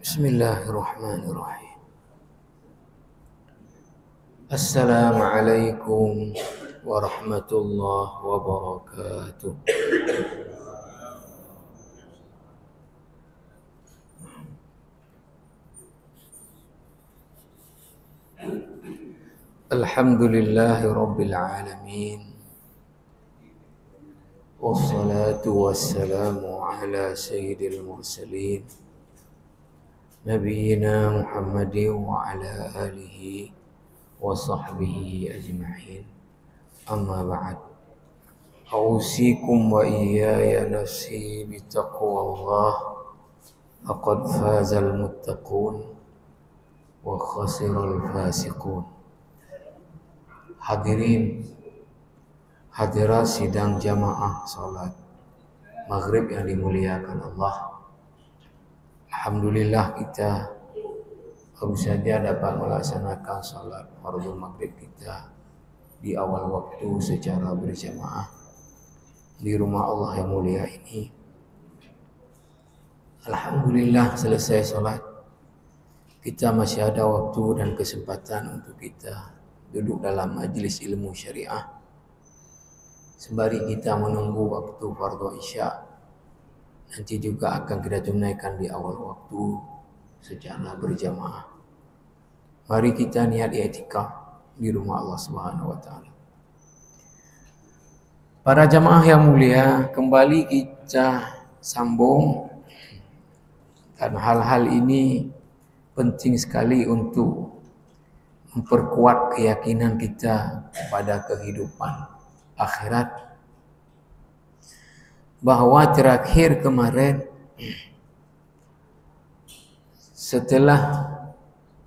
Bismillahirrahmanirrahim. Assalamualaikum warahmatullahi wabarakatuh. Alhamdulillahi rabbil alamin. Wassalatu wassalamu ala sayyidil mursalin Nabiyyina Muhammadin wa ala alihi wa sahbihi ajma'in. Amma ba'd. Ausikum wa iyaya nafsi bitaqwallah. Faqad fazal muttaqun wa khasiral fasiqun. Hadirin hadirat sidang jamaah salat maghrib yang dimuliakan Allah. Alhamdulillah kita baru saja dapat melaksanakan salat fardhu maghrib kita di awal waktu secara berjamaah di rumah Allah yang mulia ini. Alhamdulillah selesai salat, kita masih ada waktu dan kesempatan untuk kita duduk dalam majlis ilmu syariah sembari kita menunggu waktu fardhu isya. Nanti juga akan kita tunaikan di awal waktu secara berjamaah. Mari kita niat i'tikaf di rumah Allah Subhanahu wa taala. Para jamaah yang mulia, kembali kita sambung, karena hal-hal ini penting sekali untuk memperkuat keyakinan kita pada kehidupan akhirat. Bahwa terakhir kemarin setelah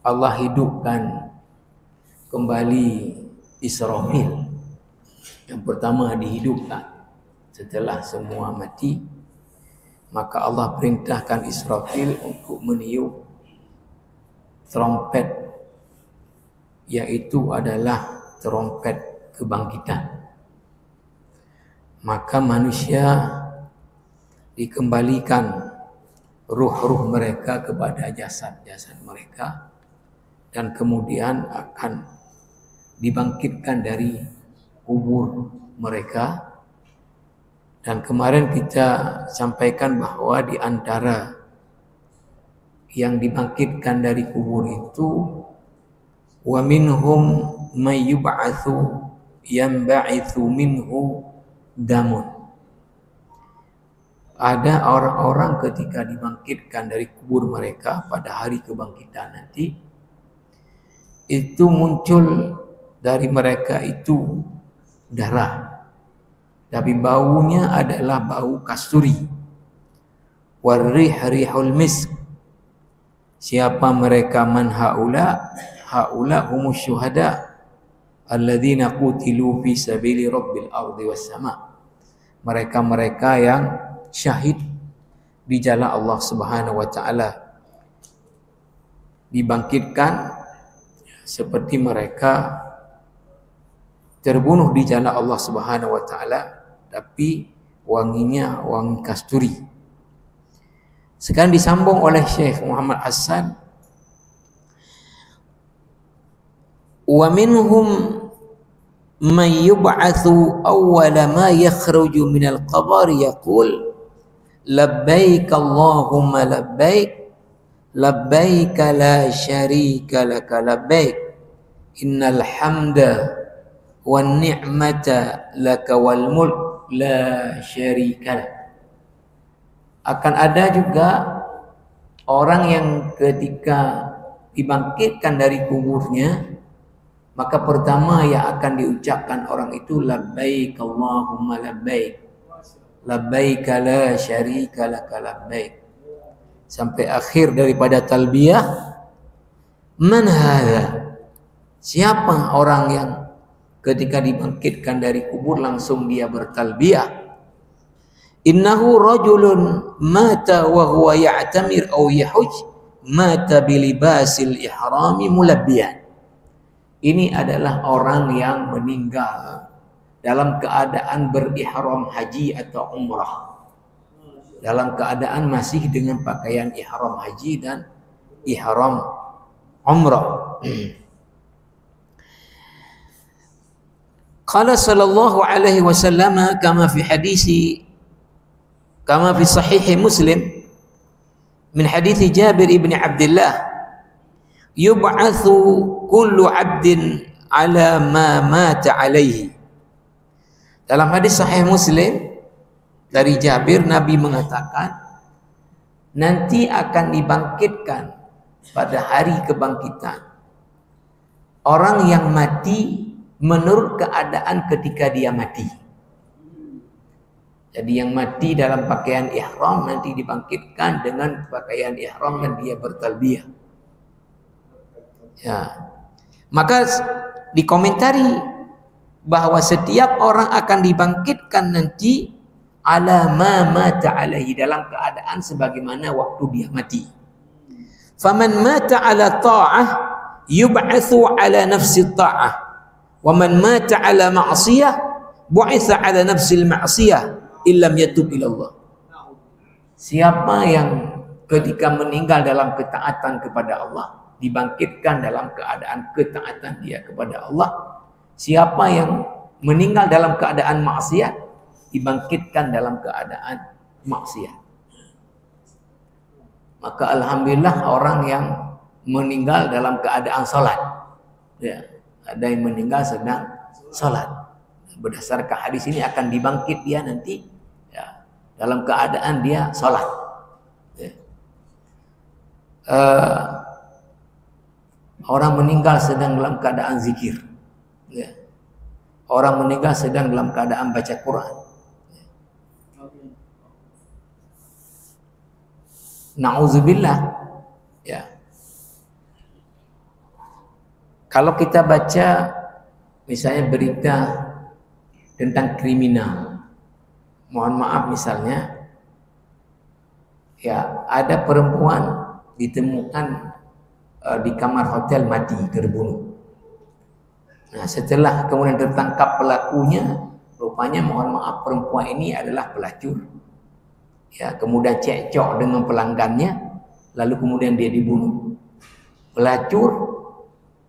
Allah hidupkan kembali Israfil, yang pertama dihidupkan setelah semua mati, maka Allah perintahkan Israfil untuk meniup trompet, yaitu adalah trompet kebangkitan. Maka manusia dikembalikan ruh-ruh mereka kepada jasad-jasad mereka, dan kemudian akan dibangkitkan dari kubur mereka. Dan kemarin kita sampaikan bahwa di antara yang dibangkitkan dari kubur itu, wa minhum may yub'atsu yanba'itsu minhu damun. Ada orang-orang ketika dibangkitkan dari kubur mereka pada hari kebangkitan nanti, itu muncul dari mereka itu darah, tapi baunya adalah bau kasturi. Warrih rihul misk. Siapa mereka? Man haula? Haula humus syuhada alladzina qutilu fi sabili rabbil ardi was sama. Mereka-mereka yang syahid di jalan Allah Subhanahu wa taala, dibangkitkan seperti mereka terbunuh di jalan Allah Subhanahu wa taala, tapi wanginya wangi kasturi. Sekarang disambung oleh Syekh Muhammad Hasan, wa minhum man yub'atsu awwala ma yakhruju minal qabri yaqul labbaik Allahumma labbaik labbaik la syarika laka labbaik innal hamda wan ni'mata laka wal mulk la syarika lak. Akan ada juga orang yang ketika dibangkitkan dari kuburnya, maka pertama yang akan diucapkan orang itu labbaik Allahumma labbaik labbaik la syarika laka labbaik, sampai akhir daripada talbiyah. Man hadza? Siapa orang yang ketika dibangkitkan dari kubur langsung dia bertalbiyah? Innahu rajulun mata wa huwa ya'tamir aw yahuj mata bilibasil ihrami mulabbiyan. Ini adalah orang yang meninggal dalam keadaan berihram haji atau umrah, dalam keadaan masih dengan pakaian ihram haji dan ihram umrah. Qala sallallahu alaihi wasallam kama fi sahih Muslim min hadits Jabir ibn Abdullah, yub'atsu kullu 'abdin ala ma mata alaihi. Dalam hadis sahih Muslim dari Jabir, Nabi mengatakan nanti akan dibangkitkan pada hari kebangkitan orang yang mati menurut keadaan ketika dia mati. Jadi yang mati dalam pakaian ihram nanti dibangkitkan dengan pakaian ihram dan dia bertalbiyah. Ya. Maka dikomentari bahwa setiap orang akan dibangkitkan nanti ala ma mata alaihi, dalam keadaan sebagaimana waktu dia mati. Faman mata ala ta'ah yub'atsu ala nafsi ta'ah. Wa man mata ala ma'siyah bu'itsa ala nafsil ma'siyah illam yatub ila Allah. Siapa yang ketika meninggal dalam ketaatan kepada Allah dibangkitkan dalam keadaan ketaatan dia kepada Allah. Siapa yang meninggal dalam keadaan maksiat dibangkitkan dalam keadaan maksiat. Maka alhamdulillah orang yang meninggal dalam keadaan salat, ya, ada yang meninggal sedang salat, berdasarkan hadis ini akan dibangkit dia nanti, ya, dalam keadaan dia salat, ya. Orang meninggal sedang dalam keadaan zikir, ya. Orang meninggal sedang dalam keadaan baca Quran, ya. Na'udzubillah, ya. Kalau kita baca misalnya berita tentang kriminal, mohon maaf misalnya, ya, ada perempuan ditemukan di kamar hotel mati terbunuh. Nah, setelah kemudian tertangkap pelakunya, rupanya mohon maaf perempuan ini adalah pelacur. Ya, kemudian cekcok dengan pelanggannya, lalu kemudian dia dibunuh. Pelacur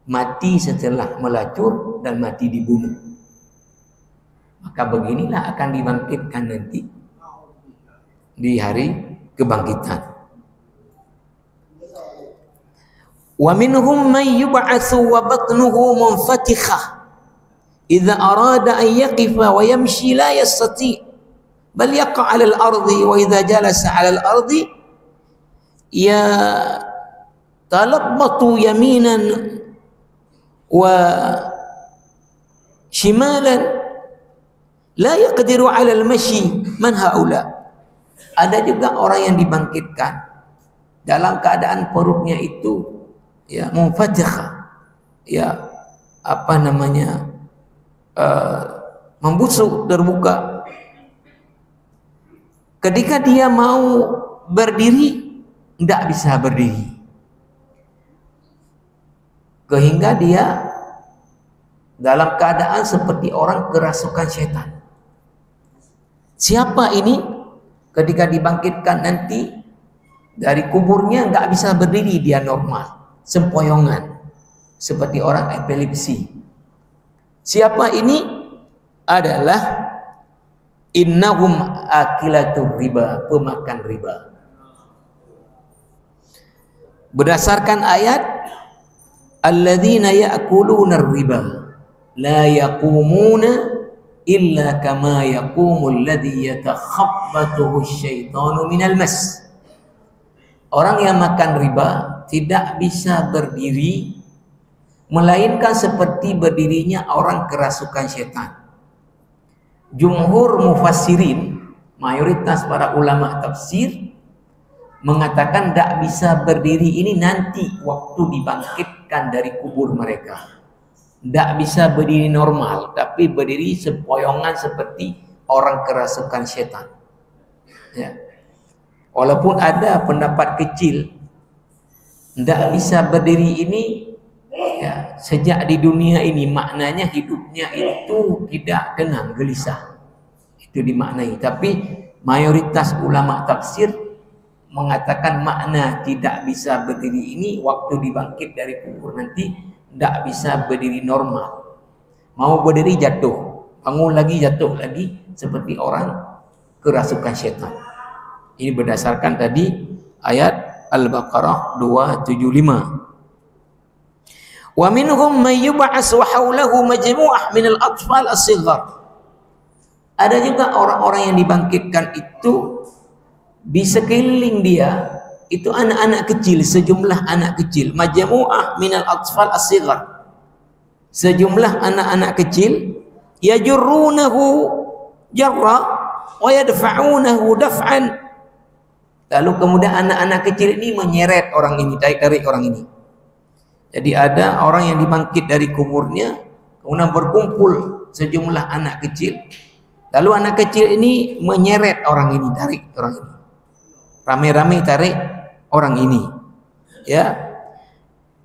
mati setelah melacur dan mati dibunuh. Maka beginilah akan dibangkitkan nanti di hari kebangkitan. Wa minhum man yub'atsu wa batnuhu munfatikhah idza arada an yaqifa wa yamshi la yastati bal yaqa 'ala al-ardi wa idza jalasa 'ala al-ardi ya talabbatu yaminan wa shimalan la yaqdiru 'ala al-mashi man haula. Ada juga orang yang dibangkitkan dalam keadaan perutnya itu, ya, munfatikha, ya, apa namanya, membusuk, terbuka. Ketika dia mau berdiri tidak bisa berdiri, sehingga dia dalam keadaan seperti orang kerasukan setan. Siapa ini? Ketika dibangkitkan nanti dari kuburnya nggak bisa berdiri, dia normal, sempoyongan, seperti orang epilepsi. Siapa ini? Adalah innahum akilatur riba, pemakan riba. Berdasarkan ayat alladzina ya'kuluna riba la yaqumuna illa kama yaqumul ladzi yatakhabbathu asyaitanu minal mas. Orang yang makan riba tidak bisa berdiri melainkan seperti berdirinya orang kerasukan setan. Jumhur mufassirin, mayoritas para ulama tafsir mengatakan tidak bisa berdiri ini nanti waktu dibangkitkan dari kubur mereka. Tidak bisa berdiri normal, tapi berdiri sempoyongan seperti orang kerasukan setan. Ya. Walaupun ada pendapat kecil, tidak bisa berdiri ini, ya, sejak di dunia ini, maknanya hidupnya itu tidak tenang, gelisah. Itu dimaknai. Tapi mayoritas ulama tafsir mengatakan makna tidak bisa berdiri ini waktu dibangkit dari kubur nanti tidak bisa berdiri normal. Mau berdiri jatuh, bangun lagi jatuh lagi seperti orang kerasukan syaitan. Ini berdasarkan tadi ayat Al-Baqarah 275. Wa minhum man yub'ats wa hawlahu majmu'ah min al-atfal as-sighar. Ada juga orang-orang yang dibangkitkan itu di sekeliling dia itu anak-anak kecil, sejumlah anak kecil, majmu'ah min al-atfal as-sighar. Sejumlah anak-anak kecil yajurrunahu jarra wa yadfa'unahu daf'an. Lalu kemudian anak-anak kecil ini menyeret orang ini, tarik orang ini. Jadi ada orang yang dibangkit dari kuburnya, kemudian berkumpul sejumlah anak kecil. Lalu anak kecil ini menyeret orang ini, tarik orang ini. Rame-rame tarik orang ini. Ya.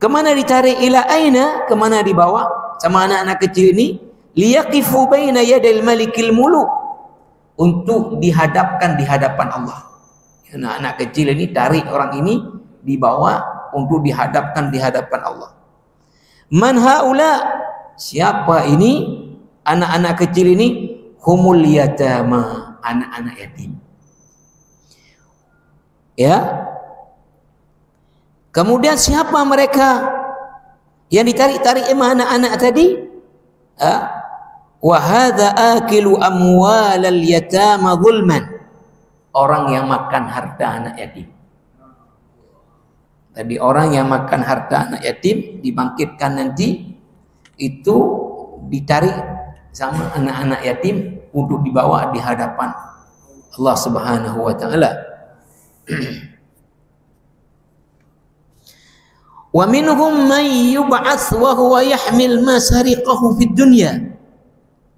Kemana ditarik? Ila aina? Kemana dibawa? Sama anak-anak kecil ini. Liyaqifu baina yadil malikil muluk. Untuk dihadapkan di hadapan Allah. Anak-anak kecil ini tarik orang ini, dibawa untuk dihadapkan di hadapan Allah. Man haula? Siapa ini? Anak-anak kecil ini humul yatama, anak-anak yatim. Ya. Kemudian siapa mereka yang ditarik-tarik anak-anak tadi? Wa hadza akilu amwalal yatama zulman. Orang yang makan harta anak yatim. Tadi orang yang makan harta anak yatim dibangkitkan nanti itu ditarik sama anak-anak yatim untuk dibawa di hadapan Allah Subhanahu wa taala. Wa minhum man yub'ats wa huwa yahmil ma sariqahu fid dunya.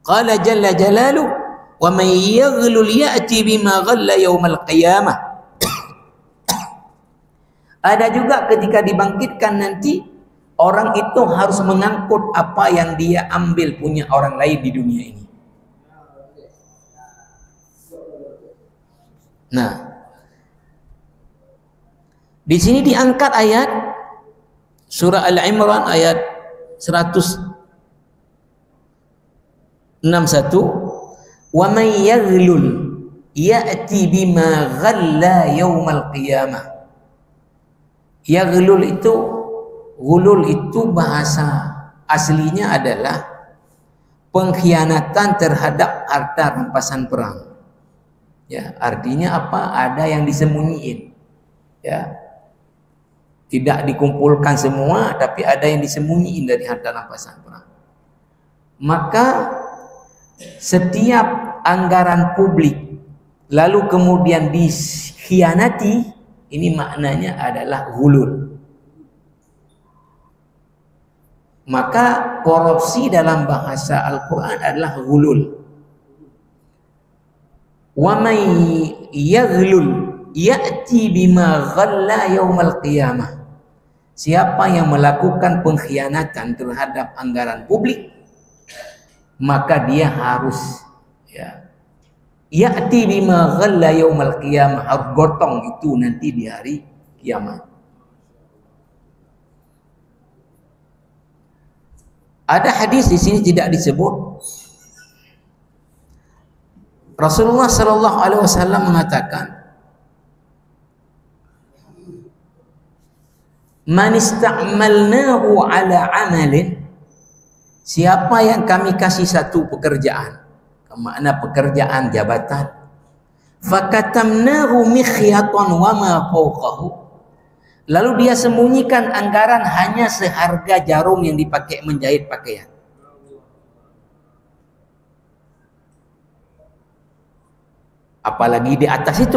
Qala jalla jalaluhu wa man yaghlul ya'ti bima ghalla yaumal qiyamah. Ada juga ketika dibangkitkan nanti orang itu harus mengangkut apa yang dia ambil punya orang lain di dunia ini. Nah, di sini diangkat ayat surah Al-Imran ayat 161, wa man yaghlul ya'ti bima ghalla yaumal qiyamah. Yaghlul itu, ghulul itu bahasa aslinya adalah pengkhianatan terhadap harta rampasan perang. Ya, artinya apa? Ada yang disembunyiin. Ya. Tidak dikumpulkan semua, tapi ada yang disembunyiin dari harta rampasan perang. Maka setiap anggaran publik lalu kemudian dikhianati, ini maknanya adalah ghulul. Maka korupsi dalam bahasa Al-Quran adalah ghulul. Wa may yaghlul ya'ti bima ghalla yaumal qiyamah. Siapa yang melakukan pengkhianatan terhadap anggaran publik, maka dia harus ya'ti bima ghalla yaumal qiyamah, harus gotong itu nanti di hari kiamat. Ada hadis di sini tidak disebut. Rasulullah sallallahu alaihi wasallam mengatakan, "Man ista'malnahu ala amalin." Siapa yang kami kasih satu pekerjaan, makna pekerjaan jabatan, fakatamnahu mikhyatan wa ma fawqahu, lalu dia sembunyikan anggaran hanya seharga jarum yang dipakai menjahit pakaian. Apalagi di atas itu,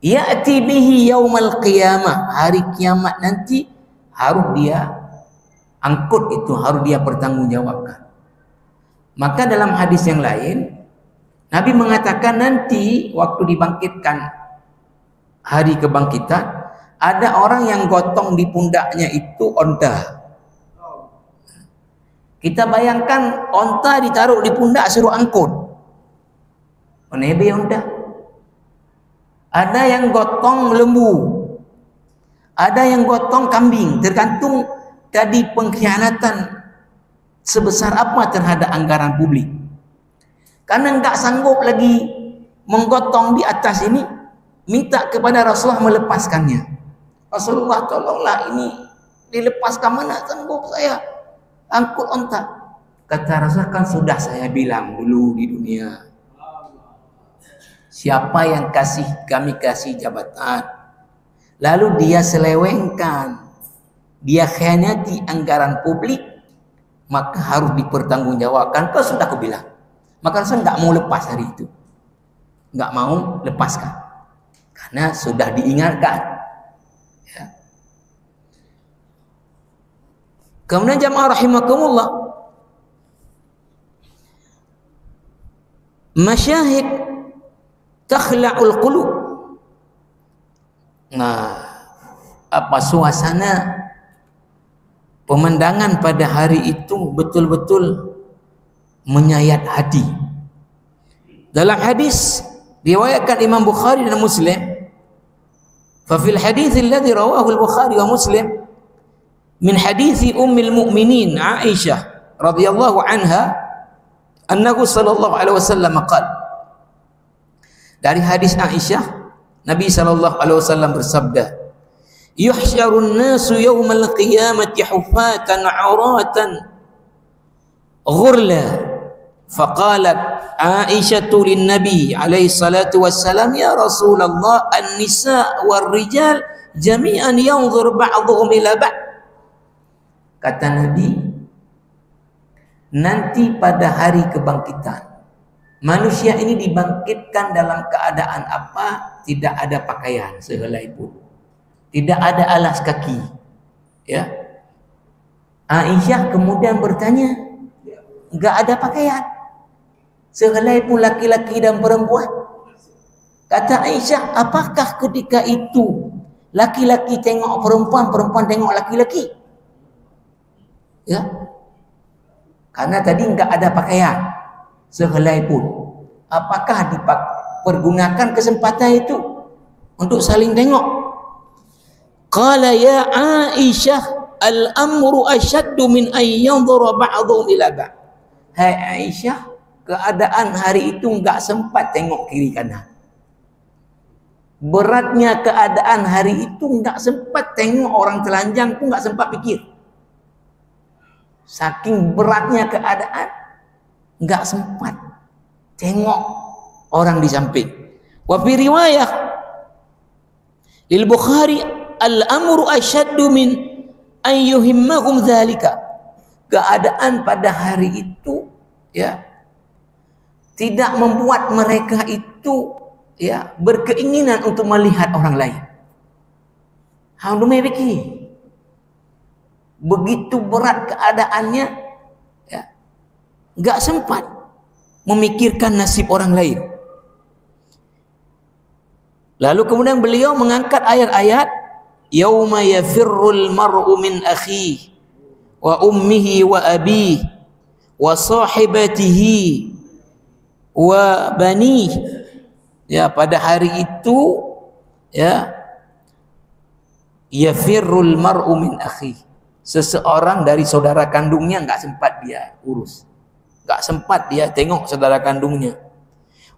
ya'ti bihi yaumal qiyamah, hari kiamat nanti harus dia angkut itu, harus dia pertanggungjawabkan. Maka dalam hadis yang lain Nabi mengatakan nanti waktu dibangkitkan hari kebangkitan, ada orang yang gotong di pundaknya itu onta. Kita bayangkan onta ditaruh di pundak suruh angkut. Onebe onta. ada yang gotong lembu, ada yang gotong kambing, tergantung tadi pengkhianatan sebesar apa terhadap anggaran publik. Karena enggak sanggup lagi menggotong di atas ini, minta kepada Rasulullah melepaskannya. Rasulullah, tolonglah ini dilepaskan, mana sanggup saya angkut onta. Kata Rasulullah, kan sudah saya bilang dulu di dunia, siapa yang kami kasih jabatan, lalu dia selewengkan, dia khianati anggaran publik, maka harus dipertanggungjawabkan. Kau sudah aku bilang. Maka Rasul nggak mau lepas hari itu, nggak mau lepaskan, karena sudah diingatkan. Ya. Kemudian jamaah rahimakumullah, masyahid takhla'ul qulub. Nah, apa suasana pemandangan pada hari itu betul-betul menyayat hati. Dalam hadis riwayatkan Imam Bukhari dan Muslim, fa fil hadits alladhi rawahu al-Bukhari wa Muslim min hadits ummil mu'minin Aisyah radhiyallahu anha annahu sallallahu alaihi wasallam qala, dari hadis Aisyah Nabi sallallahu alaihi wasallam bersabda, yuhsyarun nasu yawmal qiyamati hufatan 'uratan ghurla. Faqalat Aisyatu lin Nabi alaihi salatu wassalam, ya Rasulullah, an-nisa wal rijal jami'an yanzur ba'dhum ila ba'd. Kata Nabi, nanti pada hari kebangkitan manusia ini dibangkitkan dalam keadaan apa? Tidak ada pakaian sehelai pun, tidak ada alas kaki. Ya, Aisyah kemudian bertanya, enggak ada pakaian sehelai pun laki-laki dan perempuan. Kata Aisyah, apakah ketika itu laki-laki tengok perempuan, perempuan tengok laki-laki? Ya, karena tadi enggak ada pakaian sehelai pun. Apakah dipergunakan kesempatan itu untuk saling tengok? Qala ya Aisyah, al-amru asyaddu min an yanzura ba'dhum ila ba'd. Hai Aisyah, keadaan hari itu enggak sempat tengok kiri kanan. Beratnya keadaan hari itu enggak sempat tengok orang telanjang pun enggak sempat pikir. Saking beratnya keadaan, enggak sempat tengok orang di samping. Wa fi riwayah lil Bukhari, al-amru asyaddu min an yuhimmahum dzalika. Keadaan pada hari itu, ya, tidak membuat mereka itu, ya, berkeinginan untuk melihat orang lain. Begitu berat keadaannya, ya, enggak sempat memikirkan nasib orang lain. Lalu kemudian beliau mengangkat ayat-ayat, yauma yafirrul mar'u min akhihi wa ummihi wa abihi wa sahibatihi wa bani. Ya, pada hari itu, ya, yafirrul mar'u min akhihi, seseorang dari saudara kandungnya enggak sempat dia urus, enggak sempat dia tengok saudara kandungnya.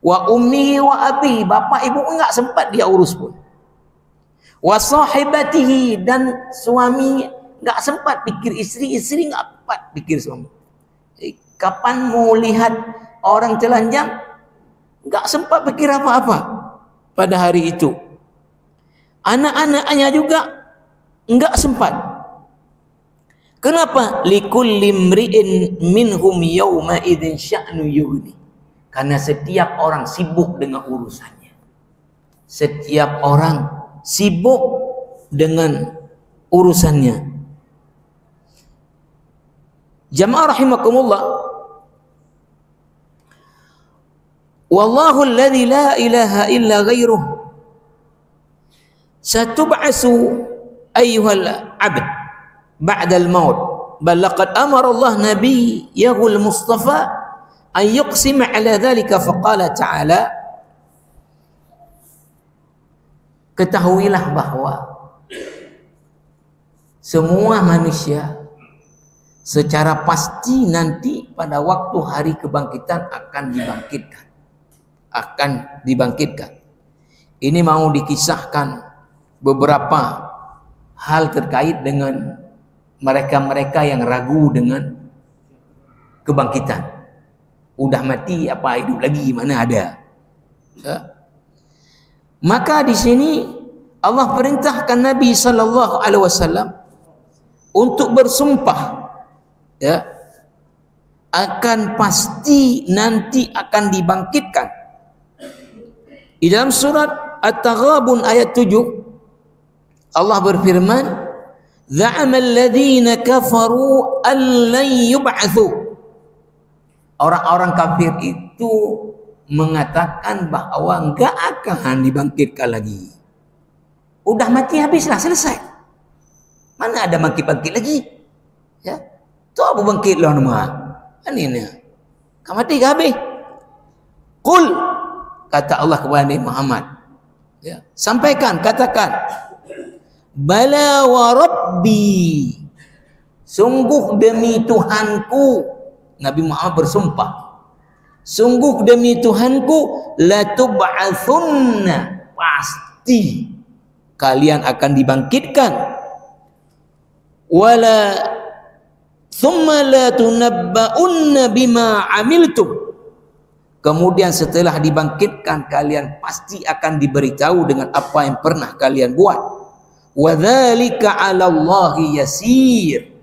Wa ummihi wa abi, bapak ibu enggak sempat dia urus pun. Wa sahibatihi, dan suami enggak sempat pikir istri, istri enggak sempat pikir suami. Kapan mau lihat orang telanjang, enggak sempat pikir apa-apa pada hari itu. Anak-anaknya juga enggak sempat. Kenapa? Likulli imri'in minhum yawma idzin sya'nu yughni. Karena setiap orang sibuk dengan urusannya. Setiap orang sibuk dengan urusannya. Jamaah rahimakumullah, wallahu alladhi la ilaha illa ghairuh satub'asu ayyuhal abd ba'da al-maut, bal laqad amara Allah nabiyyahu al-mustafa an yuqsima ala dhalika faqala ta'ala ketahuilah bahwa semua manusia secara pasti nanti pada waktu hari kebangkitan akan dibangkitkan. Ini mau dikisahkan beberapa hal terkait dengan mereka-mereka yang ragu dengan kebangkitan. Udah mati apa hidup lagi, mana ada. Ya. Maka di sini Allah perintahkan Nabi sallallahu alaihi wasallam untuk bersumpah, ya, akan pasti nanti akan dibangkitkan. Di dalam surat At-Taghabun ayat 7 Allah berfirman, "Za'ama alladhina kafaru an lan yub'atsu." Orang-orang kafir itu mengatakan bahwa enggak akan dibangkitkan lagi. Udah mati habislah, selesai. Mana ada bangkit-bangkit lagi? Ya. Tu apa bangkit lah nama? Ini. Kamu mati ke habis? Qul, kata Allah kepada Nabi Muhammad. Ya. Sampaikan, katakan. Bala wa rabbi. Sungguh demi Tuhanku. Nabi Muhammad bersumpah. Sungguh demi Tuhanku, la tub'atsunna, pasti kalian akan dibangkitkan. Wala thumma la tunabba'unna bima amiltum. Kemudian setelah dibangkitkan kalian pasti akan diberitahu dengan apa yang pernah kalian buat. Wa dzalika 'ala Allahi yasir.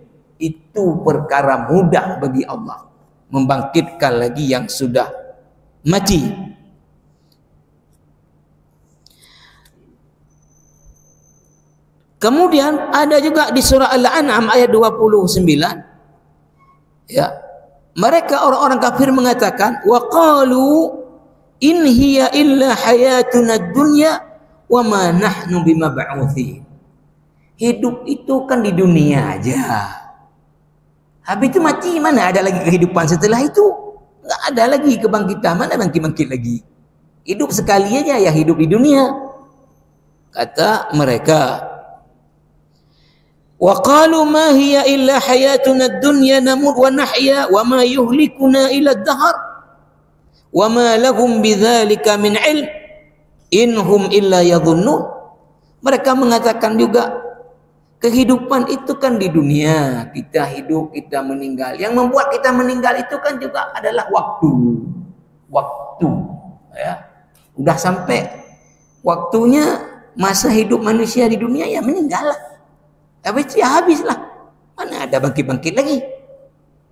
Itu perkara mudah bagi Allah membangkitkan lagi yang sudah mati. Kemudian ada juga di surah Al-An'am ayat 29, ya, mereka orang-orang kafir mengatakan, wa qalu in hiya illa hayatuna dunya wa ma nahnu bimab'utsin. Hidup itu kan di dunia aja. Habis itu mati, mana ada lagi kehidupan setelah itu? Enggak ada lagi kebangkitan, mana bangkit-bangkit lagi? Hidup sekali aja ya, hidup di dunia. Kata mereka, wa qalu ma hiya illa hayatuna dunya namut wa nahya wa ma yuhlikuna illa ad-dahr wa ma lahum bidzalika min ilm inhum illa yadhunnun. Mereka mengatakan juga, kehidupan itu kan di dunia, kita hidup, kita meninggal. Yang membuat kita meninggal itu kan juga adalah waktu. Ya. Udah sampai waktunya masa hidup manusia di dunia, ya meninggal lah. Habis itu ya habislah. Mana ada bangkit-bangkit lagi.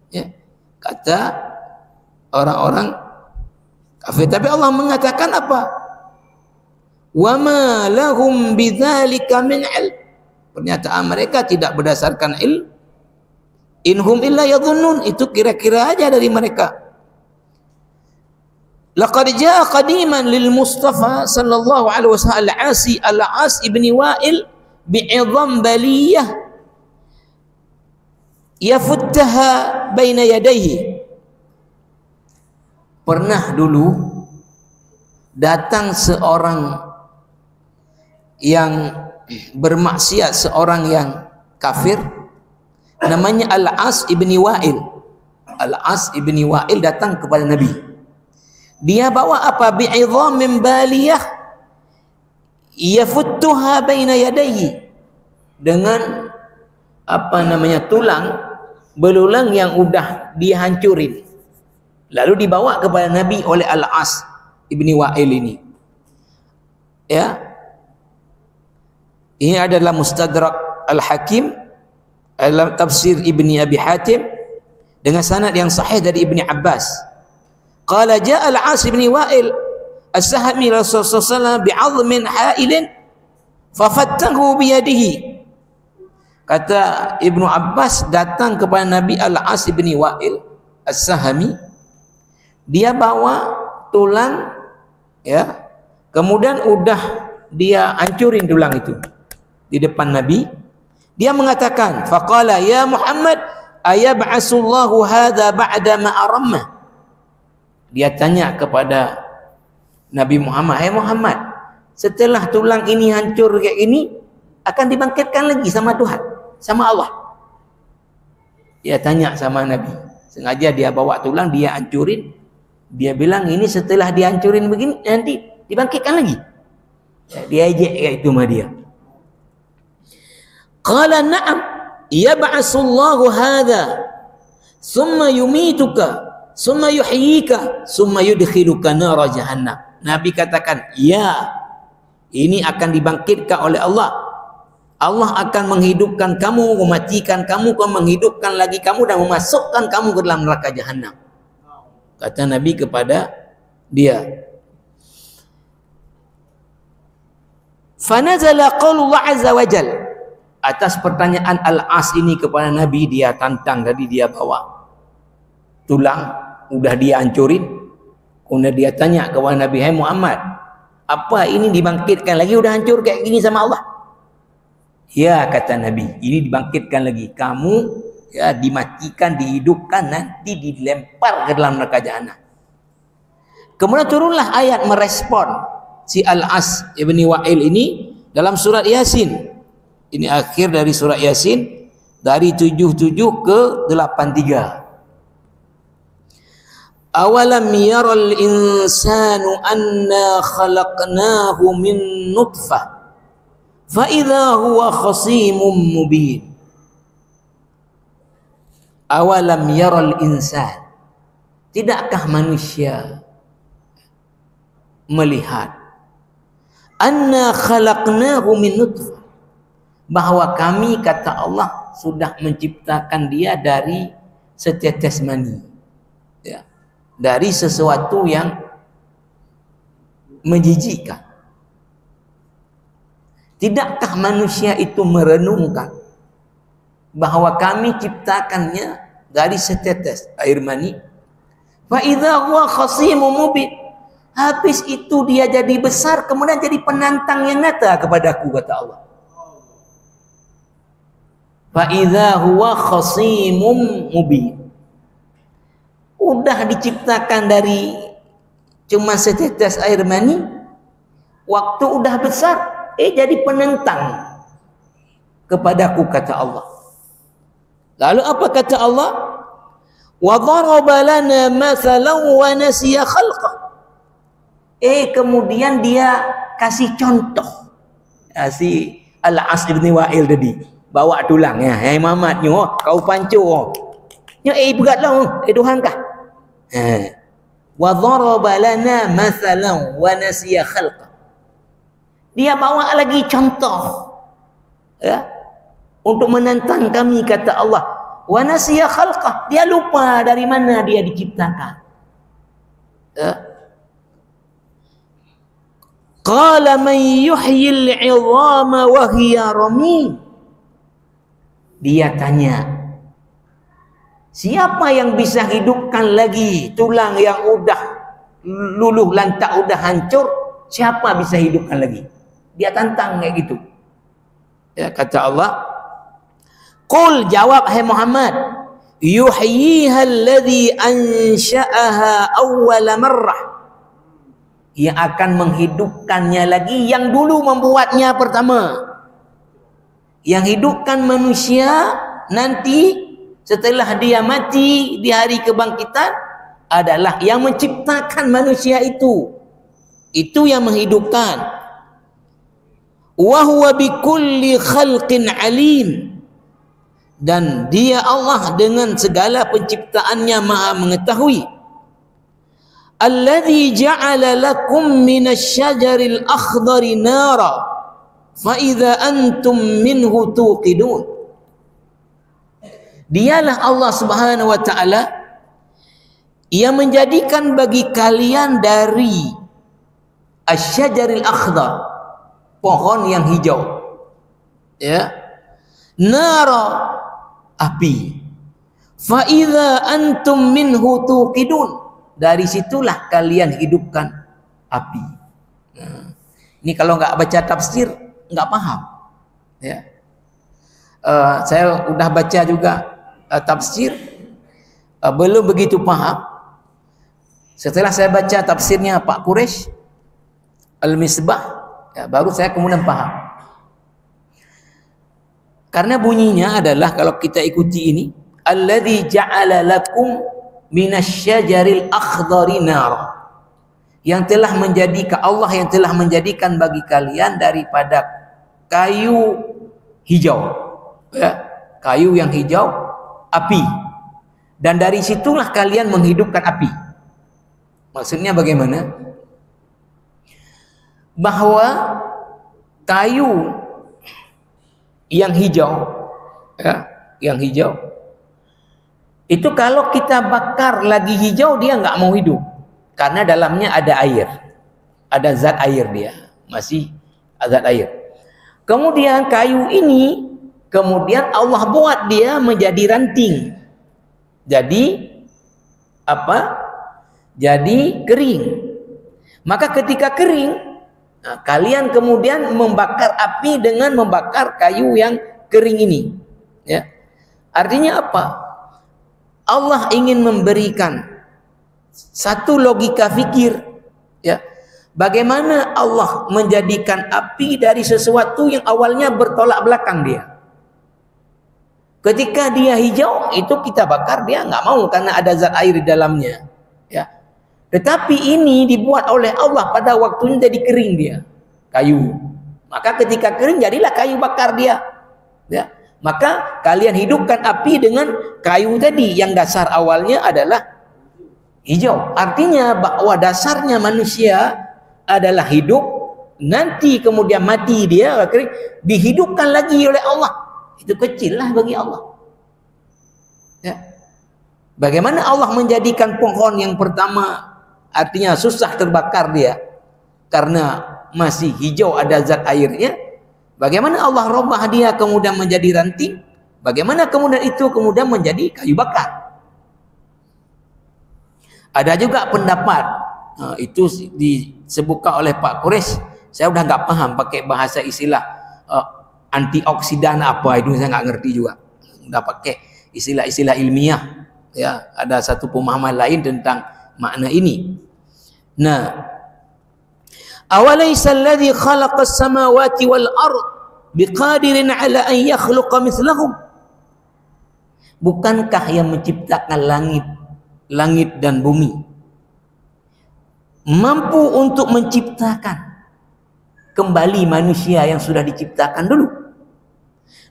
Ya. Kata orang-orang kafir. Tapi Allah mengatakan apa? Wa ma lahum bidzalika min ilm. Pernyataan mereka tidak berdasarkan ilmu. Inhum illa yadhunnun, itu kira-kira aja dari mereka. Laqad jaa qadiman lil Mustafa sallallahu alaihi wasallam al-As ibn Wa'il bi'idham baliyah yafuttaha baina yadayhi. Pernah dulu datang seorang yang bermaksiat, seorang yang kafir, namanya Al-As ibni Wa'il. Al-As ibni Wa'il datang kepada Nabi. Dia bawa apa? Bi'idhamin baliyah yafuttuha baina yadayhi, dengan apa namanya, tulang belulang yang udah dihancurin, lalu dibawa kepada Nabi oleh Al-As ibni Wa'il ini. Ya, ini adalah Mustadrak Al-Hakim dalam tafsir Ibni Abi Hatim dengan sanad yang sahih dari Ibni Abbas. Qala jaa Al-As ibn Wa'il as-Sahmi Rasulullah sallallahu alaihi wasallam bi'azmin ha'ilin fafattahu biyadihi. Kata Ibnu Abbas, datang kepada Nabi Al-As ibn Wa'il as-Sahmi, dia bawa tulang, ya, kemudian udah dia hancurin tulang itu di depan Nabi. Dia mengatakan, faqala ya Muhammad ayab'asullahu hadza ba'da ma aramma. Dia tanya kepada Nabi Muhammad, hai Muhammad, setelah tulang ini hancur kayak ini akan dibangkitkan lagi sama Tuhan, sama Allah. Dia tanya sama Nabi, sengaja dia bawa tulang, dia hancurin, dia bilang ini setelah dihancurin begini nanti dibangkitkan lagi. Dia ejek kayak itu sama dia. Qala na'am yab'asullahu hadha thumma yumituka thumma yuhyika thumma yudkhiluka nara jahannam. Nabi katakan, ya, ini akan dibangkitkan oleh Allah. Allah akan menghidupkan kamu, mematikan kamu, menghidupkan lagi kamu dan memasukkan kamu ke dalam neraka jahanam. Kata Nabi kepada dia. Fanazala qaulullah azza wajal. Atas pertanyaan Al-As ini kepada Nabi, dia tantang, tadi dia bawa tulang, udah dia hancurin. Kemudian dia tanya kepada Nabi, hai Muhammad, apa ini dibangkitkan lagi, udah hancur kayak gini sama Allah? Ya, kata Nabi, ini dibangkitkan lagi. Kamu ya dimatikan, dihidupkan, nanti dilempar ke dalam neraka jahanam. Kemudian turunlah ayat merespon si Al-As ibni Wa'il ini dalam surat Yasin. Ini akhir dari surat Yasin, dari 77 ke 83. Awalam yaral insanu anna khalaqnahu min nutfah fa idza huwa khasimun mubin. Awalam yaral insan, tidakkah manusia melihat anna khalaqnahu min nutfah, bahwa kami, kata Allah, sudah menciptakan dia dari setetes mani, ya, dari sesuatu yang menjijikkan. Tidakkah manusia itu merenungkan bahwa kami ciptakannya dari setetes air mani? Fa idza huwa khasimun mubin. Habis itu dia jadi besar, kemudian jadi penantang yang nyata kepadaku, kata Allah. Fa idza huwa khasimun mubin. Udah diciptakan dari cuma setetes air mani, waktu udah besar jadi penentang kepadaku, kata Allah. Lalu apa kata Allah? Wa daraba lana mathalan wa nasiya khalqah. Kemudian dia kasih contoh. Si Al-As ibn Wa'il tadi bawa tulang ya, hai Muhammad nyo, kau pancur. Nyo beratlah, Tuhan kah? Wa daraba lana mathalan wa nasiya khalqah. Dia bawa lagi contoh, ya, untuk menantang kami, kata Allah. Wa nasiya khalqah, dia lupa dari mana dia diciptakan. Ya. Qala man yuhyil 'idhama wa hiya ramim. Dia tanya, siapa yang bisa hidupkan lagi tulang yang udah luluh lantak, udah hancur? Siapa bisa hidupkan lagi? Dia tantang kayak gitu. Ya, kata Allah, qul, jawab hai Muhammad, yuhyiha alladhi ansha'aha awwala marrah. Ia akan menghidupkannya lagi yang dulu membuatnya pertama. Yang hidupkan manusia nanti setelah dia mati di hari kebangkitan adalah yang menciptakan manusia itu. Itu yang menghidupkan. Wa huwa bikulli khalqin alim. Dan dia Allah dengan segala penciptaannya maha mengetahui. Alladzi ja'ala lakum minasy-syajaril akhdari nara fa idza antum minhu tuqidun. Dialah Allah Subhanahu wa taala yang menjadikan bagi kalian dari asy-syajaril akhdar, pohon yang hijau, ya, nara, api. Fa idza antum minhu tuqidun. Dari situlah kalian hidupkan api. Nah, ini kalau nggak baca tafsir nggak paham. Ya, saya udah baca juga tafsir, belum begitu paham. Setelah saya baca tafsirnya Pak Quraisy Al-Misbah, Ya, baru saya kemudian paham. Karena bunyinya adalah kalau kita ikuti ini, alladzi ja'ala lakum minasyajaril akhdari nar. Yang telah menjadikan Allah yang telah menjadikan bagi kalian daripada kayu hijau. Ya, kayu yang hijau api. Dan dari situlah kalian menghidupkan api. Maksudnya bagaimana? Bahwa kayu yang hijau, ya, yang hijau itu kalau kita bakar lagi hijau dia nggak mau hidup karena dalamnya ada air, ada zat air, dia masih zat air. Kemudian kayu ini kemudian Allah buat dia menjadi ranting, jadi apa? Jadi kering. Maka ketika kering, nah, kalian kemudian membakar api dengan membakar kayu yang kering ini. Ya. Artinya apa? Allah ingin memberikan satu logika fikir. Ya. Bagaimana Allah menjadikan api dari sesuatu yang awalnya bertolak belakang dia. Ketika dia hijau, itu kita bakar, dia nggak mau karena ada zat air di dalamnya. Ya. Tetapi ini dibuat oleh Allah pada waktunya jadi kering dia, kayu. Maka ketika kering jadilah kayu bakar dia. Ya. Maka kalian hidupkan api dengan kayu tadi yang dasar awalnya adalah hijau. Artinya bahwa dasarnya manusia adalah hidup, nanti kemudian mati dia, kering, dihidupkan lagi oleh Allah. Itu kecil lah bagi Allah. Ya. Bagaimana Allah menjadikan pohon yang pertama artinya susah terbakar dia karena masih hijau ada zat airnya. Bagaimana Allah robah dia kemudian menjadi ranting? Bagaimana kemudian itu kemudian menjadi kayu bakar? Ada juga pendapat itu disebutkan oleh Pak Quraisy. Saya udah nggak paham pakai bahasa istilah antioksidan apa itu, saya nggak ngerti juga. Udah pakai istilah-istilah ilmiah. Ya, ada satu pemahaman lain tentang makna ini. Nah, awalaysa alladhi khalaqas samawati wal ard biqadirin ala an yakhluqa mithlahum? Bukankah yang menciptakan langit dan bumi mampu untuk menciptakan kembali manusia yang sudah diciptakan dulu?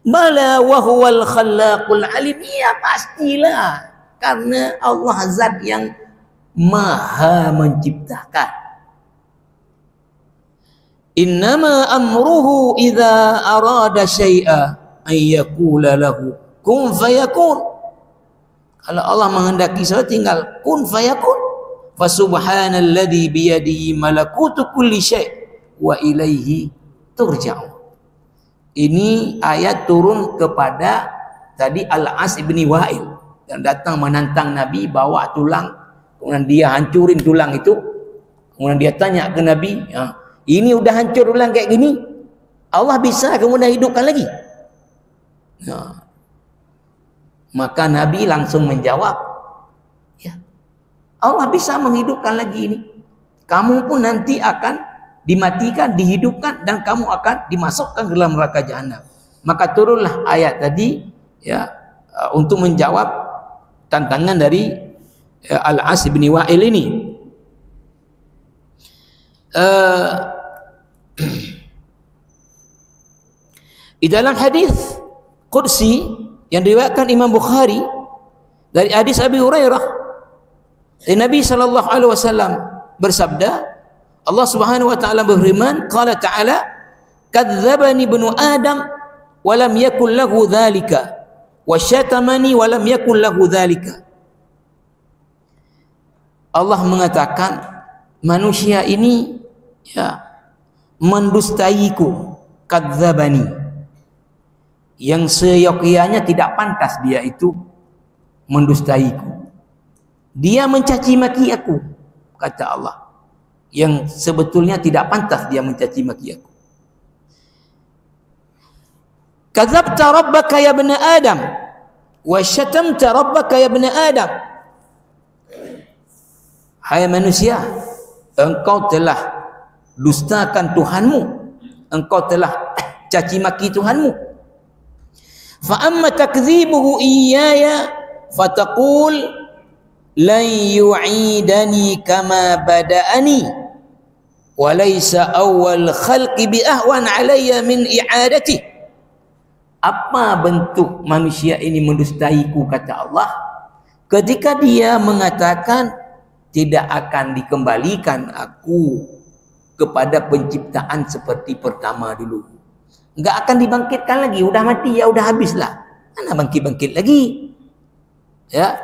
Bala wa huwal khallaqul alim. Ya pastilah, karena Allah zat yang maha menciptakan. Innama amruhu idza arada syai'a ay yaqula lahu kun fayakun. Kalau Allah menghendaki sesuatu tinggal kun fayakun. Fa subhanalladzi bi yadihi malakutu kulli syai' wa ilaihi turja'un. Ini ayat turun kepada tadi Al-As ibni Wa'il yang datang menantang Nabi bawa tulang. Kemudian dia hancurin tulang itu. Kemudian dia tanya ke Nabi, ini udah hancur tulang kayak gini, Allah bisa kemudian hidupkan lagi? Maka Nabi langsung menjawab, ya, Allah bisa menghidupkan lagi ini. Kamu pun nanti akan dimatikan, dihidupkan, dan kamu akan dimasukkan ke dalam neraka jahanam. Maka turunlah ayat tadi, ya, untuk menjawab tantangan dari Al-As bin Wa'il ini. Di dalam hadis qudsi yang diriwayatkan Imam Bukhari dari hadis Abi Hurairah, Nabi sallallahu alaihi wasallam bersabda, Allah Subhanahu wa taala berfirman, qala ta'ala, kadzdzabani ibnu Adam wa lam yakul lahu dzalika wa syatamani wa lam yakul lahu dzalika. Allah mengatakan manusia ini, ya, mendustaiku, kadzdzabani, yang seyogyanya tidak pantas dia itu mendustaiku. Dia mencaci maki aku, kata Allah, yang sebetulnya tidak pantas dia mencaci maki aku. Kadzabta rabbaka ya ibna Adam wa syatamta rabbaka ya ibna Adam. Hai manusia, engkau telah dustakan Tuhanmu, engkau telah caci maki Tuhanmu. Fa amma takdzibuhu iyaya fataqul lan yu'idani kama bada'ani wa laysa awwal khalqi bi ahwan alayya min i'adati. Apa bentuk manusia ini mendustaiku, kata Allah, ketika dia mengatakan tidak akan dikembalikan aku kepada penciptaan seperti pertama dulu. Enggak akan dibangkitkan lagi, udah mati ya udah habislah. Mana bangkit-bangkit lagi? Ya.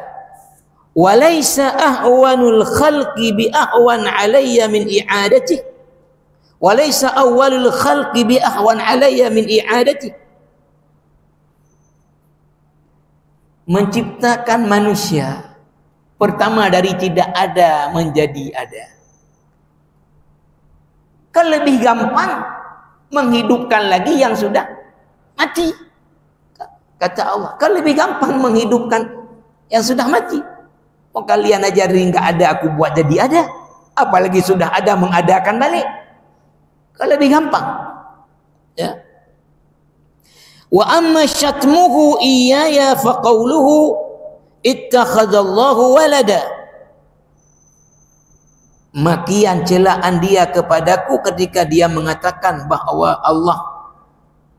Walaysa ahwanul khalqi bi ahwan alayya min i'adati. Walaysa awwalul khalqi bi ahwan alayya min i'adati. Menciptakan manusia pertama dari tidak ada menjadi ada. Kan lebih gampang menghidupkan lagi yang sudah mati. Kata Allah, kan lebih gampang menghidupkan yang sudah mati. Oh, kalian ajarin nggak ada, aku buat jadi ada. Apalagi sudah ada, mengadakan balik. Kan lebih gampang. Ya. Wa amma syatmuhu iyaya faqawluhu ittakhadallahu walada. Makian celaan dia kepadaku ketika dia mengatakan bahwa Allah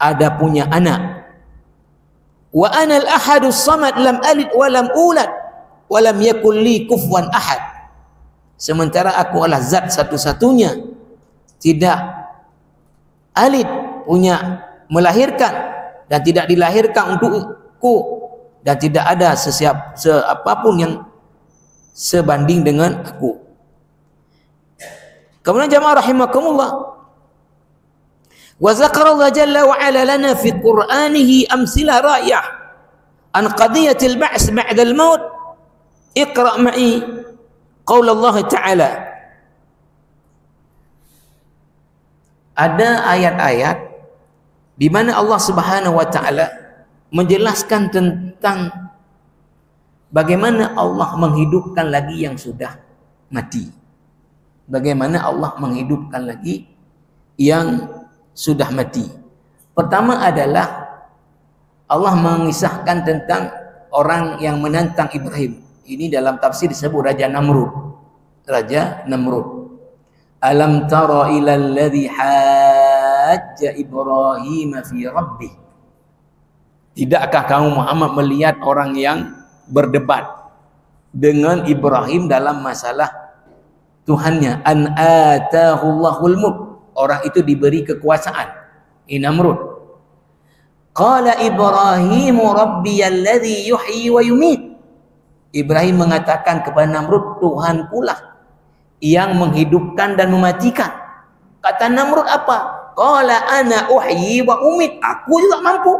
ada punya anak. Wa ana al-ahadus samad lam alid wa lam ulad wa lam yakul li kufuwan ahad. Sementara aku adalah zat satu-satunya, tidak alid, punya melahirkan dan tidak dilahirkan untukku, dan tidak ada apapun yang sebanding dengan aku. Kemudian jamaah rahimakumullah, wa zakarallahu jalla wa ala lana fi qur'anihi amsila ra'yah an qadiyatil ba's ba'da al-maut. Iqra' ma'i qaul Allah ta'ala. Ada ayat-ayat di mana Allah Subhanahu wa taala menjelaskan tentang bagaimana Allah menghidupkan lagi yang sudah mati. Bagaimana Allah menghidupkan lagi yang sudah mati. Pertama adalah Allah mengisahkan tentang orang yang menantang Ibrahim. Ini dalam tafsir disebut Raja Namrud. Raja Namrud. Alam tara ilal ladzi hajja Ibrahim fi rabbih. Tidakkah kamu Muhammad melihat orang yang berdebat dengan Ibrahim dalam masalah Tuhannya? An atahullahul mulk. Orang itu diberi kekuasaan. Ini Namrud. Qala Ibrahimu rabbiyalladzi yuhyi wa yumit. Ibrahim mengatakan kepada Namrud, Tuhanku lah yang menghidupkan dan mematikan. Kata Namrud apa? Qala ana uhyi wa umit. Aku juga mampu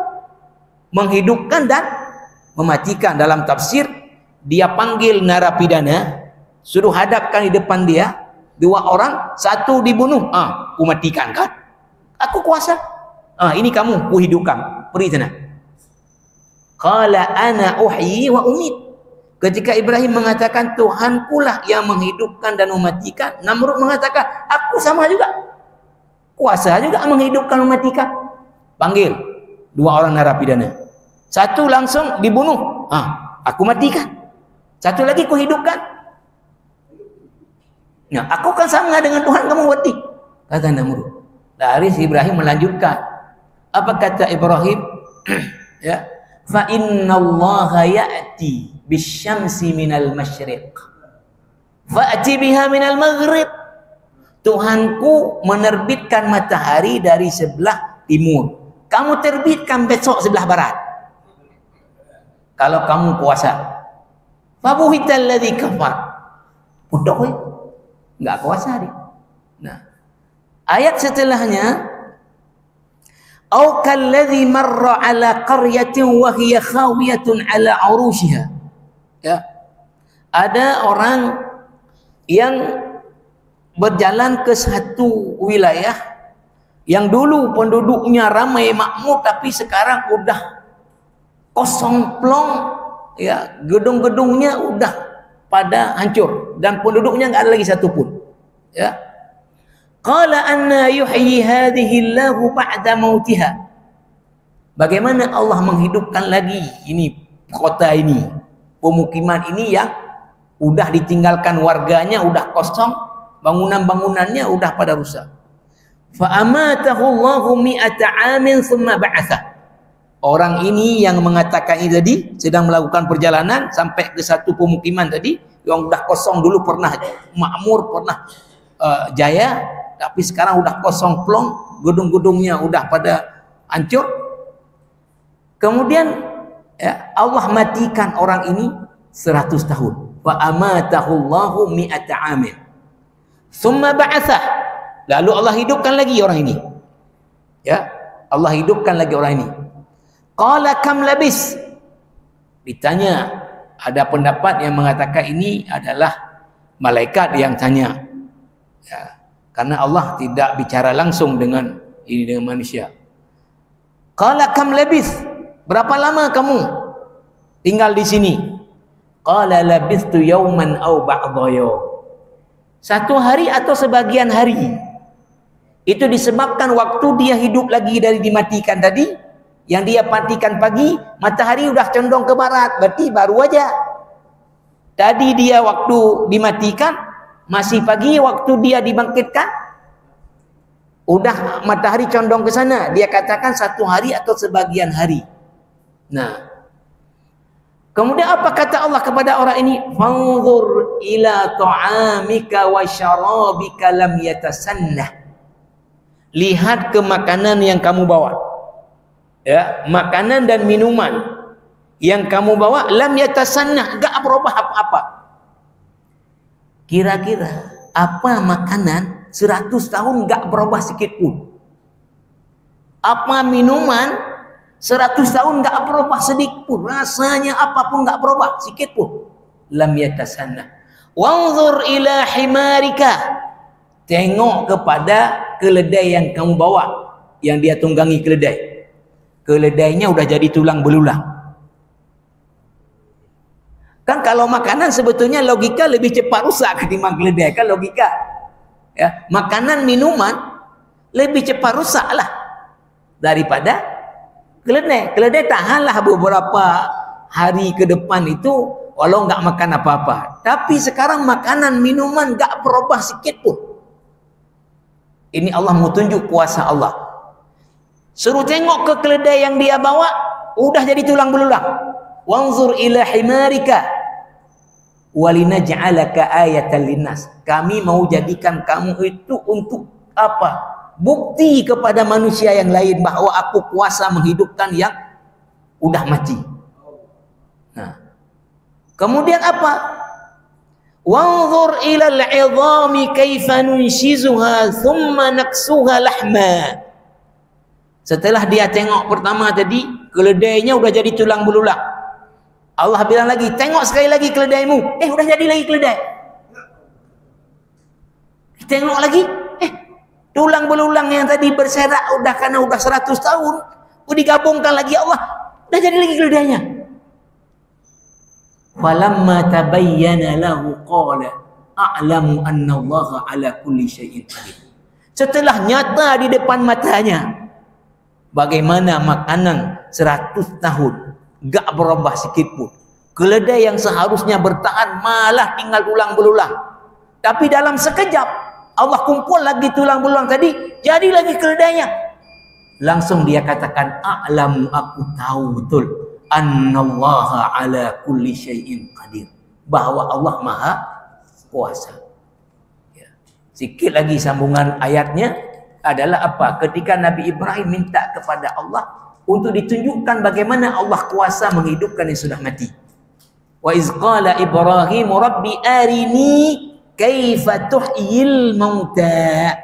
menghidupkan dan mematikan. Dalam tafsir, dia panggil narapidana, suruh hadapkan di depan dia, dua orang, satu dibunuh, aku matikan kan? Aku kuasa. Ini kamu, ku hidupkan. Pergi sana. Qala ana uhyi wa umit. Ketika Ibrahim mengatakan Tuhanku lah yang menghidupkan dan mematikan, Namrud mengatakan aku sama juga, kuasa juga menghidupkan mematikan. Panggil dua orang narapidana, satu langsung dibunuh, aku matikan. Satu lagi ku hidupkan. Nah, aku kan sama dengan Tuhan kamu mati, kata Namrud. Laris Ibrahim melanjutkan. Apa kata Ibrahim? Ya, fa innallaha ya'ti bisyamsi minal masyriq fa'ti biha minal maghrib. Tuhanku menerbitkan matahari dari sebelah timur, kamu terbitkan besok sebelah barat kalau kamu kuasa. Fa buhital ladzi kafar. Bodoh, enggak kuasa dia. Nah, ayat setelahnya, au kalladzi marra ala qaryatin wa hiya khawiyatun ala urushiha. Ya. Ada orang yang berjalan ke satu wilayah yang dulu penduduknya ramai makmur, tapi sekarang udah kosong plong, ya, gedung-gedungnya udah pada hancur dan penduduknya enggak ada lagi satu pun. Ya. Qala anna yuhyi hadhihi Allahu ba'da mautiha. Bagaimana Allah menghidupkan lagi ini kota ini, pemukiman ini yang udah ditinggalkan warganya, udah kosong, bangunan-bangunannya udah pada rusak. Fa amatahu Allahu mi'ata 'amin tsumma ba'atha. Orang ini yang mengatakan ini tadi sedang melakukan perjalanan sampai ke satu pemukiman tadi yang udah kosong, dulu pernah makmur, pernah jaya, tapi sekarang udah kosong plong, gedung-gedungnya udah pada hancur. Kemudian ya, Allah matikan orang ini 100 tahun. Wa amatahu Allahu mi'ata 'amin. Tsumma ba'atha. Lalu Allah hidupkan lagi orang ini. Ya, Allah hidupkan lagi orang ini. Qala kam labis. Ditanya, ada pendapat yang mengatakan ini adalah malaikat yang tanya. Ya, karena Allah tidak bicara langsung dengan manusia. Qala kam labis. Berapa lama kamu tinggal di sini? Qala labistu yawman aw ba'dha yawm. Satu hari atau sebagian hari. Itu disebabkan waktu dia hidup lagi dari dimatikan tadi, yang dia matikan pagi, matahari udah condong ke barat, berarti baru aja. Tadi dia waktu dimatikan masih pagi, waktu dia dibangkitkan udah matahari condong ke sana. Dia katakan satu hari atau sebagian hari. Nah, kemudian apa kata Allah kepada orang ini? Fanzur ila ta'amika wa syarabika lam yatasannah. Lihat ke makanan yang kamu bawa. Ya, makanan dan minuman yang kamu bawa lam yatasannah, enggak berubah apa-apa. Kira-kira apa makanan 100 tahun enggak berubah sedikit pun? Apa minuman 100 tahun enggak berubah sedikit pun, rasanya apapun enggak berubah sedikit pun. Lam yatasanna. Wanzur ila himarika. Tengok kepada keledai yang kamu bawa, yang dia tunggangi keledai. Keledainya udah jadi tulang belulang. Kan kalau makanan sebetulnya logika lebih cepat rusak ketimbang keledai, kan logika. Ya, makanan minuman lebih cepat rusak lah daripada keledai. Keledai tahanlah beberapa hari ke depan itu walau nggak makan apa-apa. Tapi sekarang makanan minuman nggak berubah sedikit pun. Ini Allah mau tunjuk kuasa Allah. Suruh tengok ke keledai yang dia bawa, udah jadi tulang belulang. Wanzur ila himarika walinaj'alaka ayatan linnas. Kami mau jadikan kamu itu untuk apa? Bukti kepada manusia yang lain bahwa aku kuasa menghidupkan yang udah mati. Nah, kemudian apa? Wanzur ilal 'idhami kaifa nunshizuha thumma naksuha lahma. Setelah dia tengok pertama tadi, keledainya udah jadi tulang belulang. Allah bilang lagi, tengok sekali lagi keledaimu. Udah jadi lagi keledai. Tengok lagi, tulang belulang yang tadi berserak udah karena udah 100 tahun, digabungkan lagi Allah, udah jadi lagi keledainya. Falamma tabayyana lahu qala a'lamu anna Allah ala kulli syai'in qadir. Setelah nyata di depan matanya bagaimana makanan 100 tahun gak berubah sedikit pun. Keledai yang seharusnya bertahan malah tinggal tulang belulang. Tapi dalam sekejap Allah kumpul lagi tulang belulang tadi, jadi lagi keledainya. Langsung dia katakan, a'lamu, aku tahu betul, annallaha ala kulli syai'in qadir, bahwa Allah maha kuasa. Ya. Sikit lagi sambungan ayatnya adalah apa? Ketika Nabi Ibrahim minta kepada Allah untuk ditunjukkan bagaimana Allah kuasa menghidupkan yang sudah mati. Wa iz qala Ibrahim rabbi arini kaifa tuhyil mauta.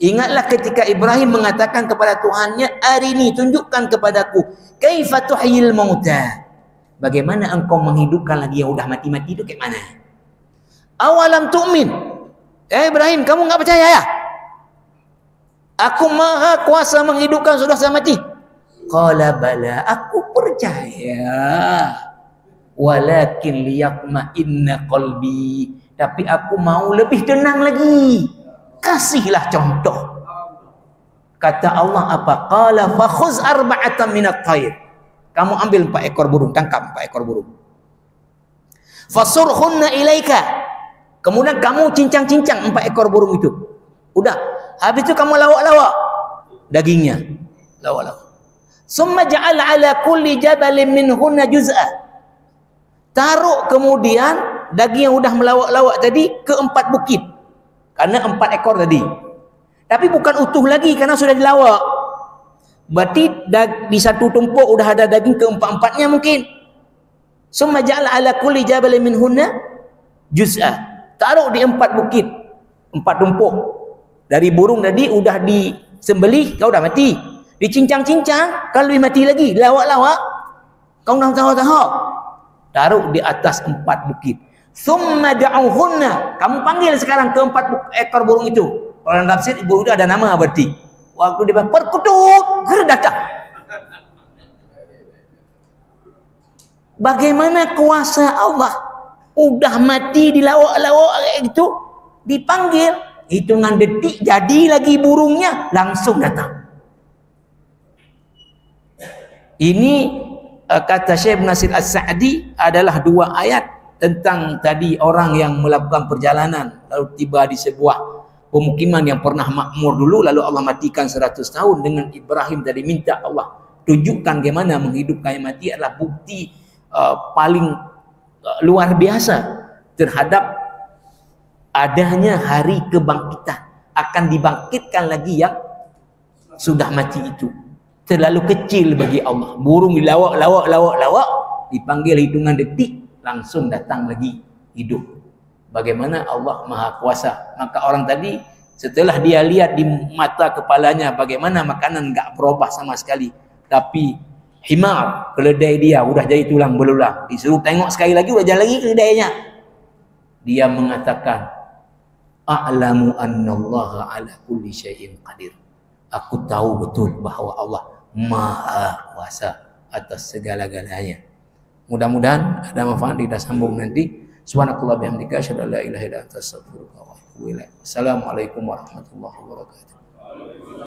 Ingatlah ketika Ibrahim mengatakan kepada Tuhannya, arini, tunjukkan kepadaku, kaifa tuhyil mauta, bagaimana engkau menghidupkan lagi yang udah mati-mati itu kayak mana? Awalam tu'min, Ibrahim, kamu nggak percaya ya? Aku maha kuasa menghidupkan sudah mati. Qala bala, aku percaya. Walakin liyatma'inna qalbi, tapi aku mau lebih tenang lagi. Kasihlah contoh. Kata Allah apa? Qala fakhuz arba'atan minat thair. Kamu ambil 4 ekor burung, tangkap 4 ekor burung. Fasurhunna ilaika. Kemudian kamu cincang-cincang 4 ekor burung itu. Udah. Habis itu kamu lawak-lawak dagingnya. Lawak-lawak. Summa ja'al ala kulli jabalin minhunna juz'a. Taruh kemudian daging yang udah melawak-lawak tadi ke 4 bukit. Karena 4 ekor tadi. Tapi bukan utuh lagi karena sudah dilawak. Berarti di satu tumpuk udah ada daging ke 4-4-nya mungkin. Summa ja'ala ala kulli jabalin minhunna juz'a. Taruh di 4 bukit, 4 tumpuk. Dari burung tadi udah disembelih, kau dah mati. Dicincang-cincang, kau lebih mati lagi. Lawak-lawak, kau dah tahu-tahu. Taruh di atas 4 bukit. Summa da'uhunna. Kamu panggil sekarang ke 4 ekor burung itu. Orang tafsir burung itu ada nama berarti. Waktu dia perkutut, datang. Bagaimana kuasa Allah? Udah mati dilawak-lawak itu, dipanggil, hitungan detik jadi lagi burungnya, langsung datang. Ini kata Syekh Nasir As-Sa'di adalah 2 ayat tentang tadi orang yang melakukan perjalanan lalu tiba di sebuah pemukiman yang pernah makmur dulu, lalu Allah matikan 100 tahun. Dengan Ibrahim tadi minta Allah tunjukkan bagaimana menghidupkan yang mati adalah bukti paling luar biasa terhadap adanya hari kebangkitan. Akan dibangkitkan lagi yang sudah mati itu. Terlalu kecil bagi Allah. Burung dilawak, dipanggil hitungan detik, langsung datang lagi hidup. Bagaimana Allah Maha Kuasa. Maka orang tadi setelah dia lihat di mata kepalanya bagaimana makanan enggak berubah sama sekali, tapi himar, keledai dia udah jadi tulang belulang. Disuruh tengok sekali lagi udah jalan lagi keledainya. Dia mengatakan, a'lamu annallaha ala kulli syai'in qadir. Aku tahu betul bahwa Allah Maha Kuasa atas segala-galanya. Mudah-mudahan ada manfaat. Kita sambung nanti. Subhanakallah bihamdika asyhadu an la ilaha illa anta astaghfiruka wa atubu ilaik. Assalamualaikum warahmatullahi wabarakatuh.